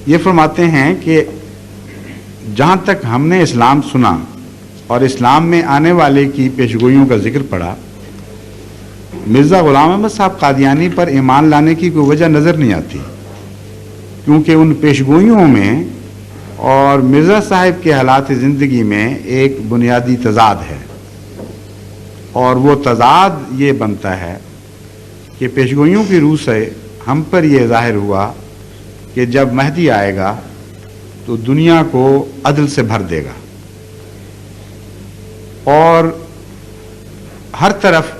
یہ فرماتے ہیں کہ جہاں تک ہم نے اسلام سنا اور اسلام میں آنے والے کی پیشگوئیوں کا ذکر پڑا، مرزا غلام احمد صاحب قادیانی پر ایمان لانے کی کوئی وجہ نظر نہیں آتی، کیونکہ ان پیشگوئیوں میں اور مرزا صاحب کے حالات زندگی میں ایک بنیادی تضاد ہے، اور وہ تضاد یہ بنتا ہے کہ پیشگوئیوں کی روح سے ہم پر یہ ظاہر ہوا کہ جب مہدی آئے گا تو دنیا کو عدل سے بھر دے گا اور ہر طرف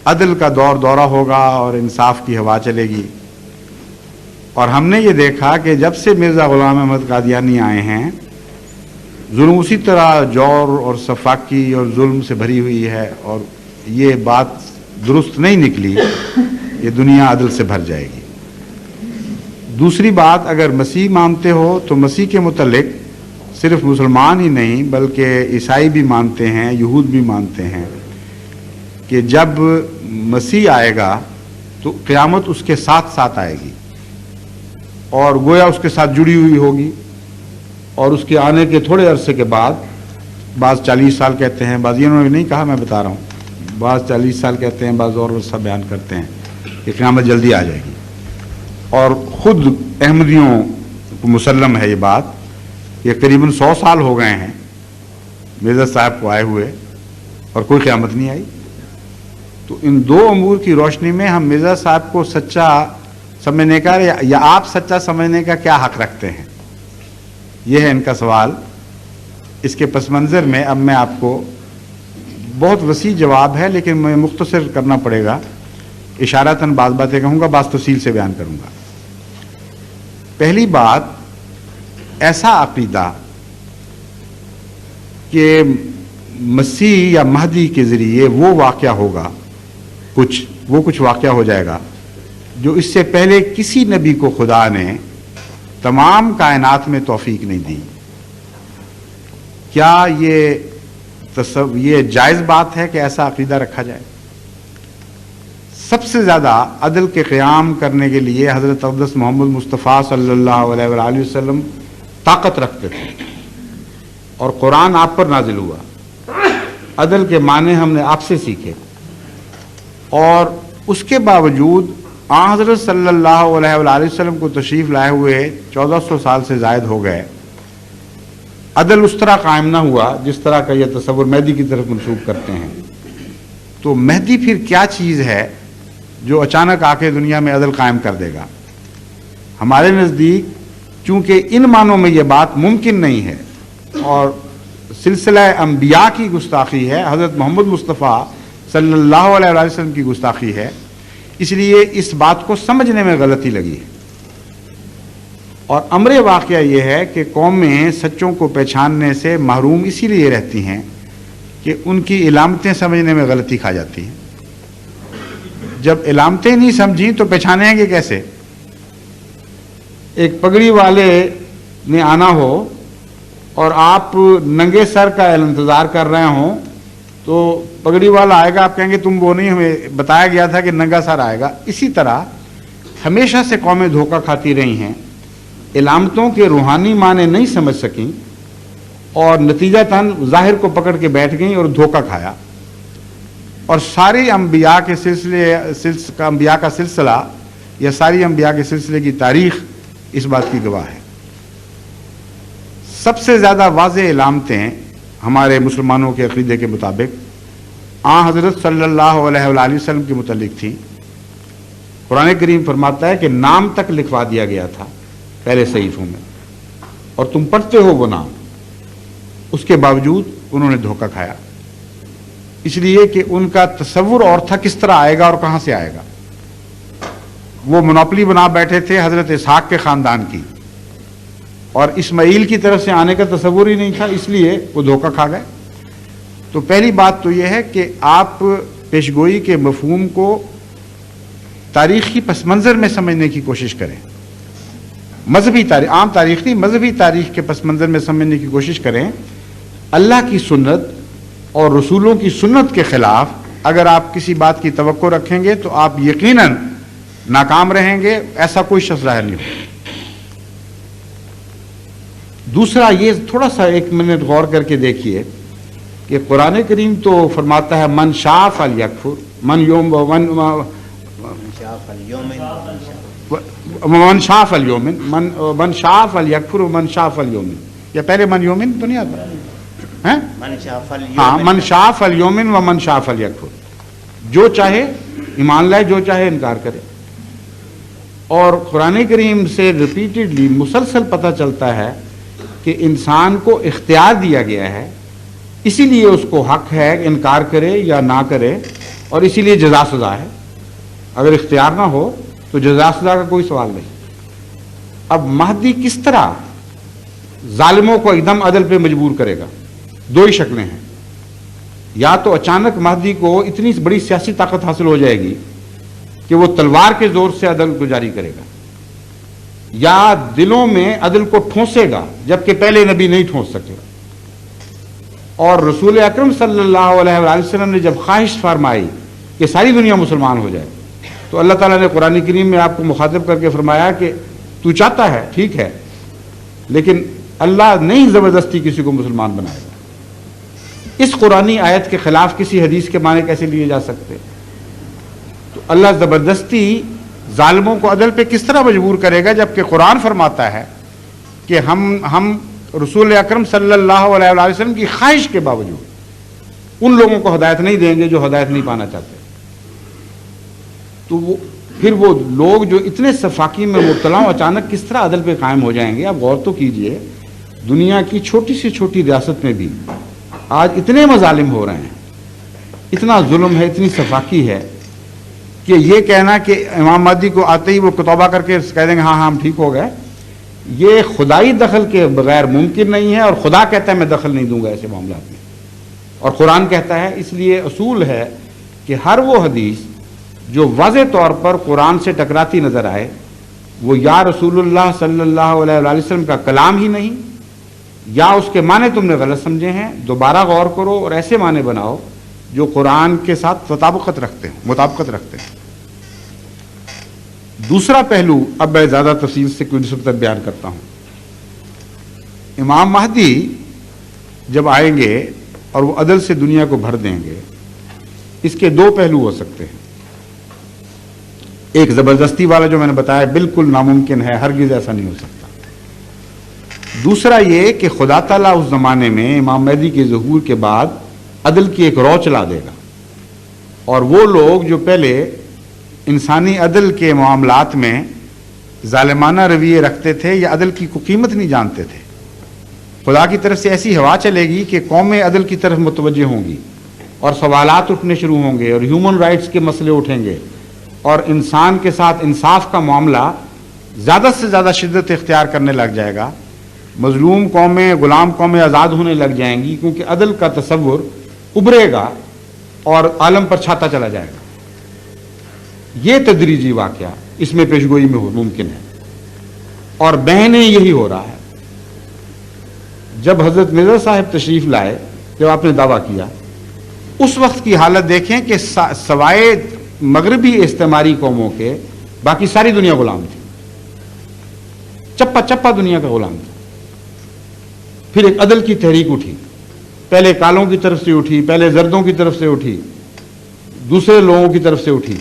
عدل کا دورہ ہوگا اور انصاف کی ہوا چلے گی۔ اور ہم نے یہ دیکھا کہ جب سے مرزا غلام احمد قادیانی آئے ہیں، ظلم اسی طرح جور اور سفاکی اور ظلم سے بھری ہوئی ہے، اور یہ بات درست نہیں نکلی کہ دنیا عدل سے بھر جائے گی۔ دوسری بات، اگر مسیح مانتے ہو تو مسیح کے متعلق صرف مسلمان ہی نہیں بلکہ عیسائی بھی مانتے ہیں، یہود بھی مانتے ہیں کہ جب مسیح آئے گا تو قیامت اس کے ساتھ ساتھ آئے گی اور گویا اس کے ساتھ جڑی ہوئی ہوگی، اور اس کے آنے کے تھوڑے عرصے کے بعد، بعض 40 سال کہتے ہیں، بعض انہوں نے نہیں کہا، میں بتا رہا ہوں، بعض 40 سال کہتے ہیں، بعض اور عرصہ بیان کرتے ہیں کہ قیامت جلدی آ جائے گی۔ اور خود احمدیوں کو مسلم ہے یہ بات کہ قریباً 100 سال ہو گئے ہیں مرزا صاحب کو آئے ہوئے اور کوئی قیامت نہیں آئی۔ تو ان دو امور کی روشنی میں ہم مرزا صاحب کو سچا سمجھنے کا یا آپ سچا سمجھنے کا کیا حق رکھتے ہیں، یہ ہے ان کا سوال۔ اس کے پس منظر میں اب میں آپ کو بہت وسیع جواب ہے لیکن میں مختصر کرنا پڑے گا، اشارتاً بعض باتیں کہوں گا، بعض تفصیل سے بیان کروں گا۔ پہلی بات، ایسا عقیدہ کہ مسیح یا مہدی کے ذریعے وہ واقعہ ہوگا، کچھ واقعہ ہو جائے گا جو اس سے پہلے کسی نبی کو خدا نے تمام کائنات میں توفیق نہیں دی، کیا یہ جائز بات ہے کہ ایسا عقیدہ رکھا جائے؟ سب سے زیادہ عدل کے قیام کرنے کے لیے حضرت اقدس محمد مصطفیٰ صلی اللہ علیہ وآلہ وسلم طاقت رکھتے تھے، اور قرآن آپ پر نازل ہوا، عدل کے معنی ہم نے آپ سے سیکھے، اور اس کے باوجود آن حضرت صلی اللہ علیہ وآلہ وسلم کو تشریف لائے ہوئے 1400 سال سے زائد ہو گئے، عدل اس طرح قائم نہ ہوا جس طرح کا یہ تصور مہدی کی طرف منسوب کرتے ہیں۔ تو مہدی پھر کیا چیز ہے جو اچانک آ کے دنیا میں عدل قائم کر دے گا؟ ہمارے نزدیک چونکہ ان معنوں میں یہ بات ممکن نہیں ہے اور سلسلہ انبیاء کی گستاخی ہے، حضرت محمد مصطفیٰ صلی اللہ علیہ وسلم کی گستاخی ہے، اس لیے اس بات کو سمجھنے میں غلطی لگی ہے۔ اور امر واقعہ یہ ہے کہ قومیں سچوں کو پہچاننے سے محروم اسی لیے رہتی ہیں کہ ان کی علامتیں سمجھنے میں غلطی کھا جاتی ہیں۔ جب علامتیں نہیں سمجھیں تو پہچانیں گے کیسے؟ ایک پگڑی والے نے آنا ہو اور آپ ننگے سر کا انتظار کر رہے ہوں تو پگڑی والا آئے گا، آپ کہیں گے تم وہ نہیں، ہمیں بتایا گیا تھا کہ ننگا سر آئے گا۔ اسی طرح ہمیشہ سے قومیں دھوکہ کھاتی رہی ہیں، علامتوں کے روحانی معنی نہیں سمجھ سکیں اور نتیجتاً ظاہر کو پکڑ کے بیٹھ گئیں اور دھوکہ کھایا۔ اور ساری انبیاء کے انبیاء کا سلسلہ یا ساری انبیاء کے سلسلے کی تاریخ اس بات کی گواہ ہے۔ سب سے زیادہ واضح علامتیں ہمارے مسلمانوں کے عقیدے کے مطابق آن حضرت صلی اللہ علیہ وآلہ وسلم کے متعلق تھی۔ قرآن کریم فرماتا ہے کہ نام تک لکھوا دیا گیا تھا پہلے صحیفوں میں، اور تم پڑھتے ہو وہ نام، اس کے باوجود انہوں نے دھوکہ کھایا، اس لیے کہ ان کا تصور اور تھا کس طرح آئے گا اور کہاں سے آئے گا۔ وہ منوپلی بنا بیٹھے تھے حضرت اسحاق کے خاندان کی، اور اسماعیل کی طرف سے آنے کا تصور ہی نہیں تھا، اس لیے وہ دھوکہ کھا گئے۔ تو پہلی بات تو یہ ہے کہ آپ پیشگوئی کے مفہوم کو تاریخی پس منظر میں سمجھنے کی کوشش کریں، مذہبی تاریخ، عام تاریخ نہیں، مذہبی تاریخ کے پس منظر میں سمجھنے کی کوشش کریں۔ اللہ کی سنت اور رسولوں کی سنت کے خلاف اگر آپ کسی بات کی توقع رکھیں گے تو آپ یقیناً ناکام رہیں گے، ایسا کوئی شخص ظاہر نہیں ہو۔ دوسرا یہ تھوڑا سا ایک منٹ غور کر کے دیکھیے کہ قرآن کریم تو فرماتا ہے من شاء فلیکفر من شاء فلیؤمن من شاء فلیکفر ومن شاء فلیؤمن، یا پہلے من یومن تو نہیں آتا؟ ہاں، من شاء فلیؤمن ومن شاء فلیکفر، جو چاہے ایمان لائے، جو چاہے انکار کرے۔ اور قرآن کریم سے ریپیٹڈلی مسلسل پتہ چلتا ہے کہ انسان کو اختیار دیا گیا ہے، اسی لیے اس کو حق ہے انکار کرے یا نہ کرے، اور اسی لیے جزا سزا ہے۔ اگر اختیار نہ ہو تو جزا سزا کا کوئی سوال نہیں۔ اب مہدی کس طرح ظالموں کو ایک دم عدل پہ مجبور کرے گا؟ دو ہی شکلیں ہیں، یا تو اچانک مہدی کو اتنی بڑی سیاسی طاقت حاصل ہو جائے گی کہ وہ تلوار کے زور سے عدل کو جاری کرے گا، یا دلوں میں عدل کو ٹھونسے گا جبکہ پہلے نبی نہیں ٹھونس سکے گا۔ اور رسول اکرم صلی اللہ علیہ وآلہ وسلم نے جب خواہش فرمائی کہ ساری دنیا مسلمان ہو جائے تو اللہ تعالیٰ نے قرآن کریم میں آپ کو مخاطب کر کے فرمایا کہ تو چاہتا ہے ٹھیک ہے، لیکن اللہ نہیں زبردستی کسی کو مسلمان بنائے گا۔ اس قرآنی آیت کے خلاف کسی حدیث کے معنی کیسے لیے جا سکتے؟ تو اللہ زبردستی ظالموں کو عدل پہ کس طرح مجبور کرے گا جبکہ قرآن فرماتا ہے کہ ہم رسول اکرم صلی اللہ علیہ وآلہ وسلم کی خواہش کے باوجود ان لوگوں کو ہدایت نہیں دیں گے جو ہدایت نہیں پانا چاہتے۔ تو پھر وہ لوگ جو اتنے سفاکی میں مبتلا ہوں اچانک کس طرح عدل پہ قائم ہو جائیں گے؟ آپ غور تو کیجئے، دنیا کی چھوٹی سے چھوٹی ریاست میں بھی آج اتنے مظالم ہو رہے ہیں، اتنا ظلم ہے، اتنی سفاکی ہے کہ یہ کہنا کہ امام مہدی کو آتے ہی وہ توبہ کر کے کہہ دیں گے ہاں ہم ٹھیک ہو گئے، یہ خدائی دخل کے بغیر ممکن نہیں ہے، اور خدا کہتا ہے میں دخل نہیں دوں گا ایسے معاملات میں، اور قرآن کہتا ہے۔ اس لیے اصول ہے کہ ہر وہ حدیث جو واضح طور پر قرآن سے ٹکراتی نظر آئے وہ یا رسول اللہ صلی اللہ علیہ وآلہ وسلم کا کلام ہی نہیں، یا اس کے معنی تم نے غلط سمجھے ہیں، دوبارہ غور کرو اور ایسے معنی بناؤ جو قرآن کے ساتھ مطابقت رکھتے ہیں۔ دوسرا پہلو اب میں زیادہ تفصیل سے کوئی نسبت بیان کرتا ہوں۔ امام مہدی جب آئیں گے اور وہ عدل سے دنیا کو بھر دیں گے، اس کے دو پہلو ہو سکتے ہیں۔ ایک زبردستی والا جو میں نے بتایا بالکل ناممکن ہے، ہرگز ایسا نہیں ہو سکتا۔ دوسرا یہ کہ خدا تعالیٰ اس زمانے میں امام مہدی کے ظہور کے بعد عدل کی ایک رو چلا دے گا، اور وہ لوگ جو پہلے انسانی عدل کے معاملات میں ظالمانہ رویے رکھتے تھے یا عدل کی کو قیمت نہیں جانتے تھے، خدا کی طرف سے ایسی ہوا چلے گی کہ قومیں عدل کی طرف متوجہ ہوں گی، اور سوالات اٹھنے شروع ہوں گے، اور ہیومن رائٹس کے مسئلے اٹھیں گے، اور انسان کے ساتھ انصاف کا معاملہ زیادہ سے زیادہ شدت اختیار کرنے لگ جائے گا، مظلوم قومیں، غلام قومیں آزاد ہونے لگ جائیں گی، کیونکہ عدل کا تصور ابھرے گا اور عالم پر چھاتا چلا جائے گا۔ یہ تدریجی واقعہ اس میں پیشگوئی میں ممکن ہے، اور بہنیں یہی ہو رہا ہے۔ جب حضرت مرزا صاحب تشریف لائے، جب آپ نے دعویٰ کیا، اس وقت کی حالت دیکھیں کہ سوائے مغربی استعماری قوموں کے باقی ساری دنیا غلام تھی، چپا چپا دنیا کا غلام تھا۔ پھر ایک عدل کی تحریک اٹھی، پہلے کالوں کی طرف سے اٹھی، پہلے زردوں کی طرف سے اٹھی، دوسرے لوگوں کی طرف سے اٹھی،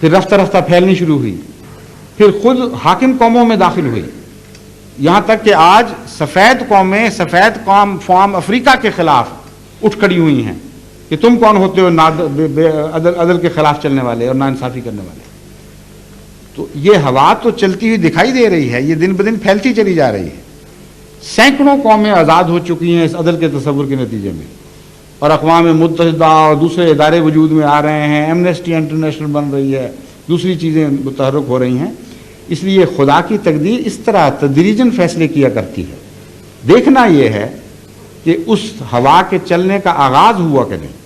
پھر رفتہ رفتہ پھیلنی شروع ہوئی، پھر خود حاکم قوموں میں داخل ہوئی، یہاں تک کہ آج سفید قومیں سفید قوم فارم افریقہ کے خلاف اٹھ کھڑی ہوئی ہیں کہ تم کون ہوتے ہو عدل کے خلاف چلنے والے اور ناانصافی کرنے والے۔ تو یہ ہوا تو چلتی ہوئی دکھائی دے رہی ہے، یہ دن بدن پھیلتی چلی جا رہی ہے۔ سینکڑوں قومیں آزاد ہو چکی ہیں اس عدل کے تصور کے نتیجے میں، اور اقوام متحدہ اور دوسرے ادارے وجود میں آ رہے ہیں، ایمنسٹی انٹرنیشنل بن رہی ہے، دوسری چیزیں متحرک ہو رہی ہیں۔ اس لیے خدا کی تقدیر اس طرح تدریجاً فیصلے کیا کرتی ہے۔ دیکھنا یہ ہے کہ اس ہوا کے چلنے کا آغاز ہوا کہ نہیں،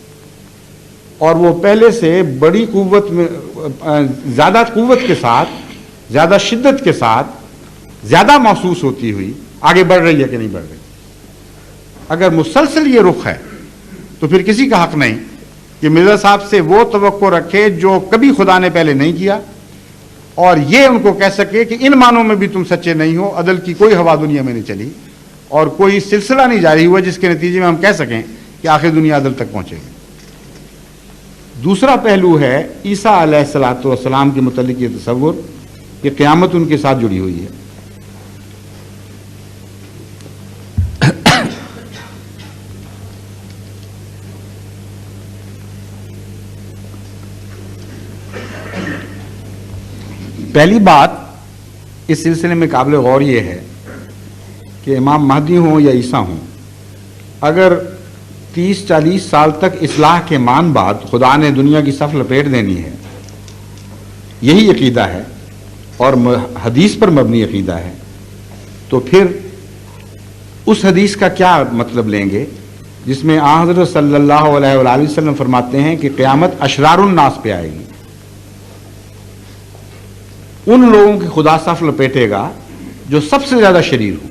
اور وہ پہلے سے بڑی قوت میں، زیادہ قوت کے ساتھ، زیادہ شدت کے ساتھ، زیادہ محسوس ہوتی ہوئی آگے بڑھ رہی ہے کہ نہیں بڑھ رہی۔ اگر مسلسل یہ رخ ہے تو پھر کسی کا حق نہیں کہ مرزا صاحب سے وہ توقع رکھے جو کبھی خدا نے پہلے نہیں کیا، اور یہ ان کو کہہ سکے کہ ان معنوں میں بھی تم سچے نہیں ہو، عدل کی کوئی ہوا دنیا میں نہیں چلی، اور کوئی سلسلہ نہیں جاری ہوا جس کے نتیجے میں ہم کہہ سکیں کہ آخر دنیا عدل تک پہنچے گی۔ دوسرا پہلو ہے عیسیٰ علیہ الصلوۃ والسلام کے متعلق یہ تصور کہ قیامت ان کے ساتھ جڑی ہوئی ہے۔ پہلی بات اس سلسلے میں قابل غور یہ ہے کہ امام مہدی ہوں یا عیسیٰ ہوں، اگر 30-40 سال تک اصلاح کے مان بعد خدا نے دنیا کی صف لپیٹ دینی ہے، یہی عقیدہ ہے اور حدیث پر مبنی عقیدہ ہے، تو پھر اس حدیث کا کیا مطلب لیں گے جس میں آن حضرت صلی اللہ علیہ وآلہ وسلم فرماتے ہیں کہ قیامت اشرار الناس پہ آئے گی، ان لوگوں کی خدا صف لپیٹے گا جو سب سے زیادہ شریر ہوں۔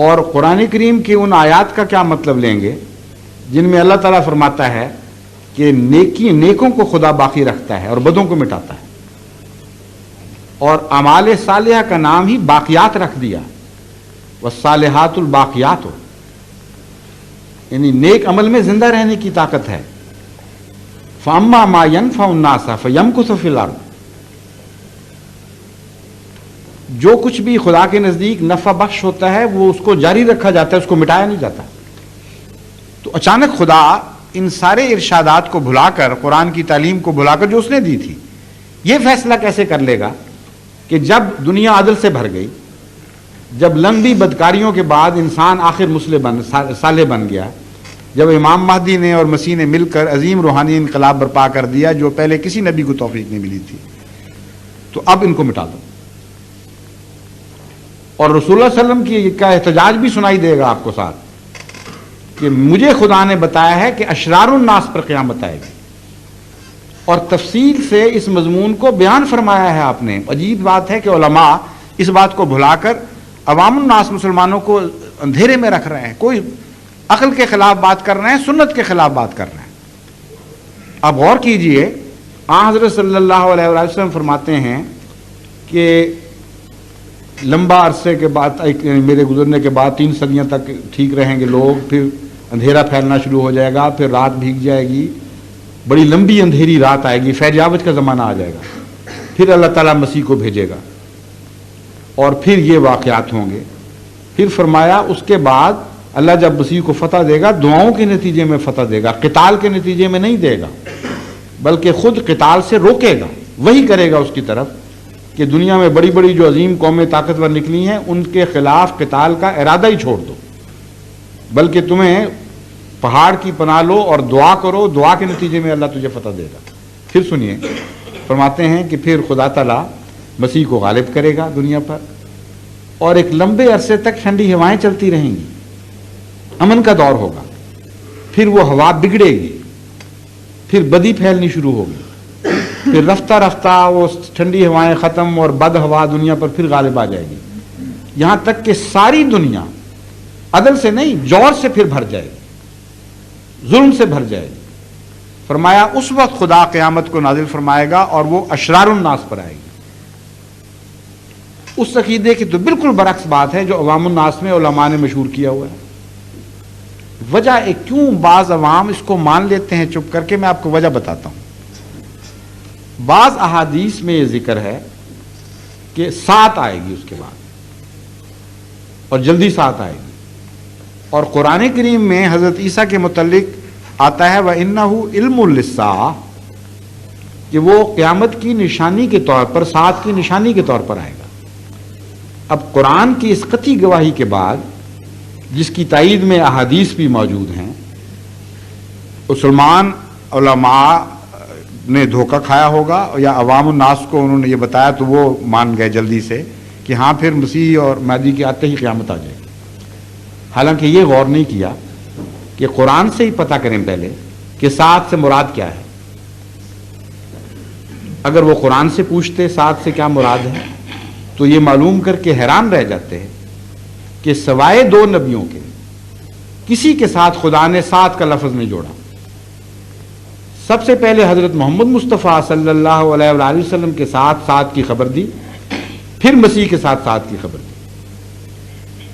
اور قرآن کریم کی ان آیات کا کیا مطلب لیں گے جن میں اللہ تعالیٰ فرماتا ہے کہ نیکوں کو خدا باقی رکھتا ہے اور بدوں کو مٹاتا ہے، اور اعمال صالحہ کا نام ہی باقیات رکھ دیا، والصالحات الباقیات، یعنی نیک عمل میں زندہ رہنے کی طاقت ہے۔ فَأَمَّا مَا يَنْفَعُ النَّاسَ فَيَمْكُثُ فِي الْأَرْضِ، جو کچھ بھی خدا کے نزدیک نفع بخش ہوتا ہے وہ اس کو جاری رکھا جاتا ہے، اس کو مٹایا نہیں جاتا۔ تو اچانک خدا ان سارے ارشادات کو بھلا کر، قرآن کی تعلیم کو بھلا کر جو اس نے دی تھی، یہ فیصلہ کیسے کر لے گا کہ جب دنیا عدل سے بھر گئی، جب لمبی بدکاریوں کے بعد انسان آخر صالح بن گیا، جب امام مہدی نے اور مسیح نے مل کر عظیم روحانی انقلاب برپا کر دیا جو پہلے کسی نبی کو توفیق نہیں ملی تھی، تو اب ان کو مٹا دو۔ اور رسول اللہ صلی اللہ علیہ وسلم کا احتجاج بھی سنائی دے گا آپ کو ساتھ کہ مجھے خدا نے بتایا ہے کہ اشرار الناس پر قیامت آئے گی، اور تفصیل سے اس مضمون کو بیان فرمایا ہے آپ نے۔ عجیب بات ہے کہ علماء اس بات کو بھلا کر عوام الناس مسلمانوں کو اندھیرے میں رکھ رہے ہیں، کوئی عقل کے خلاف بات کر رہے ہیں، سنت کے خلاف بات کر رہے ہیں۔ اب غور کیجئے، آن حضرت صلی اللہ علیہ وسلم فرماتے ہیں کہ لمبا عرصے کے بعد، میرے گزرنے کے بعد 3 صدیاں تک ٹھیک رہیں گے لوگ، پھر اندھیرا پھیلنا شروع ہو جائے گا، پھر رات بھیگ جائے گی، بڑی لمبی اندھیری رات آئے گی، فیض کا زمانہ آ جائے گا، پھر اللہ تعالیٰ مسیح کو بھیجے گا اور پھر یہ واقعات ہوں گے۔ پھر فرمایا اس کے بعد اللہ جب مسیح کو فتح دے گا، دعاؤں کے نتیجے میں فتح دے گا، قتال کے نتیجے میں نہیں دے گا، بلکہ خود قتال سے روکے گا، وہی کرے گا اس کی طرف کہ دنیا میں بڑی بڑی جو عظیم قومیں طاقتور نکلی ہیں ان کے خلاف قتال کا ارادہ ہی چھوڑ دو، بلکہ تمہیں پہاڑ کی پناہ لو اور دعا کرو، دعا کے نتیجے میں اللہ تجھے فتح دے گا۔ پھر سنیے، فرماتے ہیں کہ پھر خدا تعالیٰ مسیح کو غالب کرے گا دنیا پر، اور ایک لمبے عرصے تک ٹھنڈی ہوائیں چلتی رہیں گی، امن کا دور ہوگا، پھر وہ ہوا بگڑے گی، پھر بدی پھیلنی شروع ہوگی، پھر رفتہ رفتہ وہ ٹھنڈی ہوائیں ختم اور بد ہوا دنیا پر پھر غالب آ جائے گی، یہاں تک کہ ساری دنیا عدل سے نہیں جور سے پھر بھر جائے گی، ظلم سے بھر جائے گی۔ فرمایا اس وقت خدا قیامت کو نازل فرمائے گا اور وہ اشرار الناس پر آئے گی۔ اس عقیدے کی تو بالکل برعکس بات ہے جو عوام الناس میں علماء نے مشہور کیا ہوا ہے۔ وجہ کیوں بعض عوام اس کو مان لیتے ہیں چپ کر کے، میں آپ کو وجہ بتاتا ہوں۔ بعض احادیث میں یہ ذکر ہے کہ سات آئے گی اس کے بعد، اور جلدی سات آئے گی، اور قرآن کریم میں حضرت عیسیٰ کے متعلق آتا ہے وَإِنَّهُ عِلْمٌ لِلسَّاعَةِ، کہ وہ قیامت کی نشانی کے طور پر، سات کی نشانی کے طور پر آئے گا۔ اب قرآن کی اس قطعی گواہی کے بعد، جس کی تائید میں احادیث بھی موجود ہیں، مسلمان علماء نے دھوکہ کھایا ہوگا یا عوام الناس کو انہوں نے یہ بتایا تو وہ مان گئے جلدی سے کہ ہاں پھر مسیح اور مہدی کے آتے ہی قیامت آ جائے گی، حالانکہ یہ غور نہیں کیا کہ قرآن سے ہی پتہ کریں پہلے کہ سات سے مراد کیا ہے۔ اگر وہ قرآن سے پوچھتے سات سے کیا مراد ہے تو یہ معلوم کر کے حیران رہ جاتے ہیں کہ سوائے 2 نبیوں کے کسی کے ساتھ خدا نے سات کا لفظ نہیں جوڑا۔ سب سے پہلے حضرت محمد مصطفیٰ صلی اللہ علیہ وآلہ وسلم کے ساتھ سات کی خبر دی، پھر مسیح کے ساتھ سات کی خبر دی۔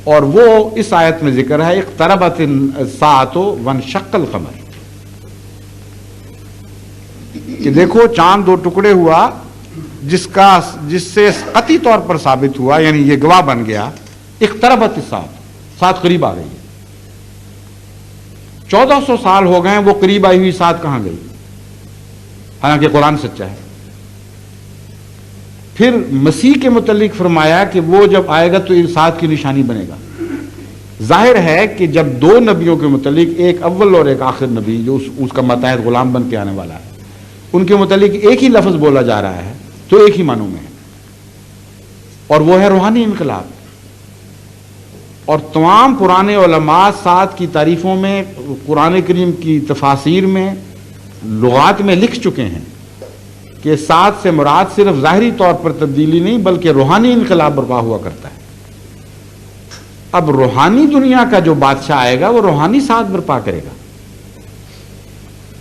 اور وہ اس آیت میں ذکر ہے اقتربت الساعۃ وانشق القمر، کہ دیکھو چاند دو ٹکڑے ہوا، جس سے قطعی طور پر ثابت ہوا، یعنی یہ گواہ بن گیا، اقتربت الساعۃ، ساتھ قریب آ گئی ہے۔ 1400 سال ہو گئے ہیں، وہ قریب آئی ہوئی ساتھ کہاں گئی؟ حالانکہ قرآن سچا ہے۔ پھر مسیح کے متعلق فرمایا کہ وہ جب آئے گا تو یہ ساتھ کی نشانی بنے گا۔ ظاہر ہے کہ جب دو نبیوں کے متعلق، ایک اول اور ایک آخر نبی جو اس کا ماتحت غلام بن کے آنے والا ہے، ان کے متعلق ایک ہی لفظ بولا جا رہا ہے تو ایک ہی معنوں میں ہے، اور وہ ہے روحانی انقلاب۔ اور تمام پرانے علماء ساتھ کی تعریفوں میں، قرآن کریم کی تفاسیر میں، لغات میں لکھ چکے ہیں کہ ساتھ سے مراد صرف ظاہری طور پر تبدیلی نہیں بلکہ روحانی انقلاب برپا ہوا کرتا ہے۔ اب روحانی دنیا کا جو بادشاہ آئے گا وہ روحانی ساتھ برپا کرے گا،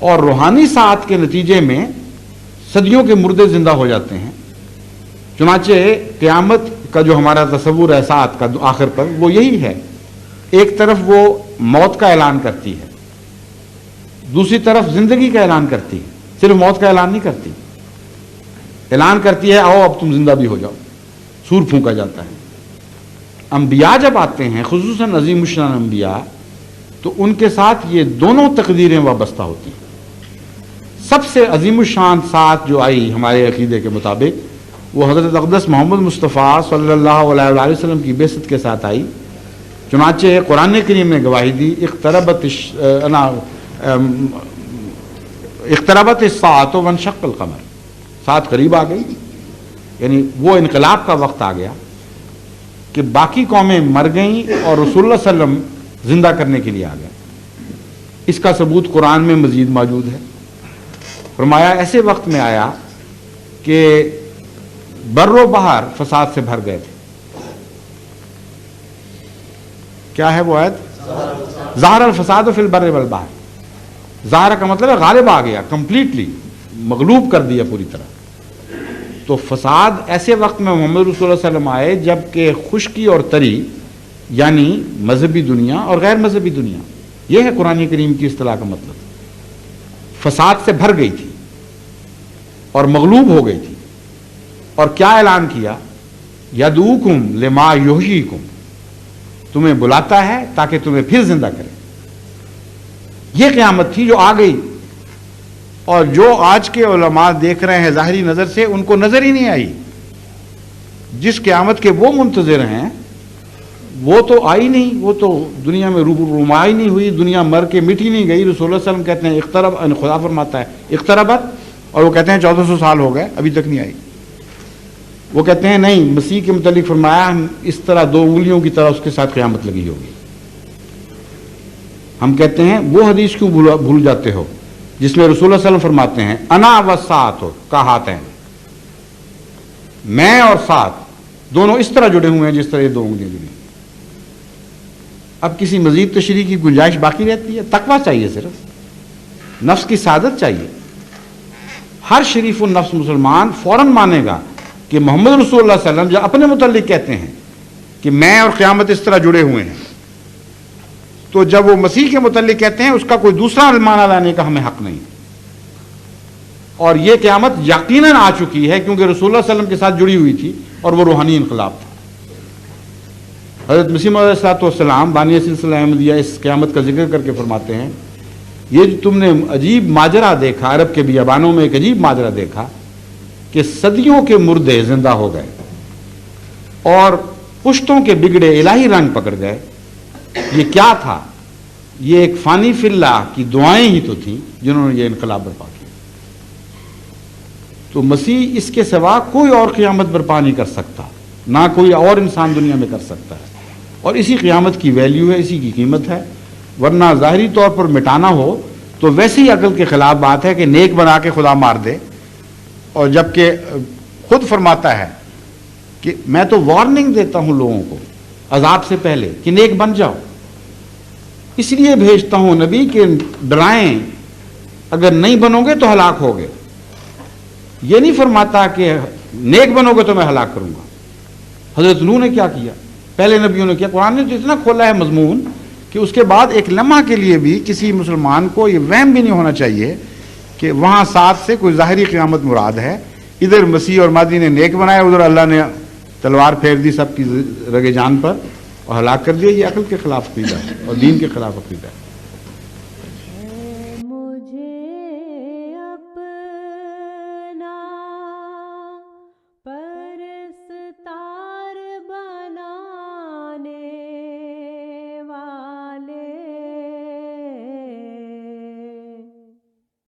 اور روحانی ساتھ کے نتیجے میں صدیوں کے مردے زندہ ہو جاتے ہیں۔ چنانچہ قیامت کا جو ہمارا تصور ہے ساتھ کا آخر پر، وہ یہی ہے، ایک طرف وہ موت کا اعلان کرتی ہے، دوسری طرف زندگی کا اعلان کرتی ہے۔ صرف موت کا اعلان نہیں کرتی، اعلان کرتی ہے آؤ اب تم زندہ بھی ہو جاؤ، سور پھونکا جاتا ہے۔ انبیاء جب آتے ہیں، خصوصاً عظیم الشان انبیاء، تو ان کے ساتھ یہ دونوں تقدیریں وابستہ ہوتی ہیں۔ سب سے عظیم الشان ساتھ جو آئی ہمارے عقیدے کے مطابق وہ حضرت اقدس محمد مصطفیٰ صلی اللہ علیہ وآلہ وسلم کی بعثت کے ساتھ آئی۔ چنانچہ قرآن کریم نے گواہی دی اقتربت الساعۃ وانشق القمر، ساتھ قریب آ گئی، یعنی وہ انقلاب کا وقت آ گیا کہ باقی قومیں مر گئیں اور رسول اللہ صلی اللہ علیہ وسلم زندہ کرنے کے لیے آ گئے۔ اس کا ثبوت قرآن میں مزید موجود ہے۔ فرمایا ایسے وقت میں آیا کہ بر و بحر فساد سے بھر گئے تھے۔ کیا ہے وہ آیت؟ ظہر الفساد فی البر والبحر، ظاہر کا مطلب ہے غالب آ گیا، کمپلیٹلی مغلوب کر دیا پوری طرح۔ تو فساد ایسے وقت میں محمد رسول اللہ صلی اللہ علیہ وسلم آئے جب کہ خشکی اور تری، یعنی مذہبی دنیا اور غیر مذہبی دنیا، یہ ہے قرآن کریم کی اصطلاح کا مطلب، فساد سے بھر گئی تھی اور مغلوب ہو گئی تھی۔ اور کیا اعلان کیا؟ یدعوکم لما یحییکم، تمہیں بلاتا ہے تاکہ تمہیں پھر زندہ کرے۔ یہ قیامت تھی جو آ گئی، اور جو آج کے علماء دیکھ رہے ہیں ظاہری نظر سے، ان کو نظر ہی نہیں آئی۔ جس قیامت کے وہ منتظر ہیں وہ تو آئی نہیں، وہ تو دنیا میں رونمائی نہیں ہوئی، دنیا مر کے مٹی نہیں گئی۔ رسول اللہ صلی اللہ علیہ وسلم کہتے ہیں اقترب، خدا فرماتا ہے اقتربت، اور وہ کہتے ہیں 1400 سال ہو گئے ابھی تک نہیں آئی۔ وہ کہتے ہیں نہیں، مسیح کے متعلق فرمایا ہم اس طرح دو انگلیوں کی طرح اس کے ساتھ قیامت لگی ہوگی۔ ہم کہتے ہیں وہ حدیث کیوں بھول جاتے ہو جس میں رسول اللہ صلی اللہ علیہ وسلم فرماتے ہیں انا والساعۃ کہاتین، میں اور ساتھ دونوں اس طرح جڑے ہوئے ہیں جس طرح یہ دو انگلیاں جڑی ہیں۔ اب کسی مزید تشریح کی گنجائش باقی رہتی ہے؟ تقویٰ چاہیے، صرف نفس کی سعادت چاہیے۔ ہر شریف النفس مسلمان فوراً مانے گا کہ محمد رسول اللہ صلی اللہ علیہ وسلم جو اپنے متعلق کہتے ہیں کہ میں اور قیامت اس طرح جڑے ہوئے ہیں، تو جب وہ مسیح کے متعلق کہتے ہیں اس کا کوئی دوسرا معنی لانے کا ہمیں حق نہیں۔ اور یہ قیامت یقیناً آ چکی ہے کیونکہ رسول اللہ صلی اللہ علیہ وسلم کے ساتھ جڑی ہوئی تھی اور وہ روحانی انقلاب تھا۔ حضرت مسیح موعود علیہ الصلوۃ والسلام بانی سلسلہ احمدیہ اس قیامت کا ذکر کر کے فرماتے ہیں یہ جو تم نے عجیب ماجرا دیکھا، عرب کے بیابانوں میں ایک عجیب ماجرا دیکھا کہ صدیوں کے مردے زندہ ہو گئے اور پشتوں کے بگڑے الہی رنگ پکڑ گئے۔ یہ کیا تھا؟ یہ ایک فانی فی اللہ کی دعائیں ہی تو تھیں جنہوں نے یہ انقلاب برپا کیا۔ تو مسیح اس کے سوا کوئی اور قیامت برپا نہیں کر سکتا، نہ کوئی اور انسان دنیا میں کر سکتا ہے، اور اسی قیامت کی ویلیو ہے، اسی کی قیمت ہے۔ ورنہ ظاہری طور پر مٹانا ہو تو ویسے ہی عقل کے خلاف بات ہے کہ نیک بنا کے خدا مار دے، اور جبکہ خود فرماتا ہے کہ میں تو وارننگ دیتا ہوں لوگوں کو عذاب سے پہلے کہ نیک بن جاؤ، اس لیے بھیجتا ہوں نبی کہ ڈرائیں، اگر نہیں بنو گے تو ہلاک ہوگے۔ یہ نہیں فرماتا کہ نیک بنو گے تو میں ہلاک کروں گا۔ حضرت نوح نے کیا کیا؟ پہلے نبیوں نے کیا. قرآن نے تو اتنا کھولا ہے مضمون کہ اس کے بعد ایک لمحہ کے لیے بھی کسی مسلمان کو یہ وہم بھی نہیں ہونا چاہیے کہ وہاں ساتھ سے کوئی ظاہری قیامت مراد ہے. ادھر مسیح اور مہدی نے نیک بنایا, ادھر اللہ نے تلوار پھیر دی سب کی رگے جان پر اور ہلاک کر دیا. یہ عقل کے خلاف عقیدہ ہے اور دین کے خلاف عقیدہ ہے.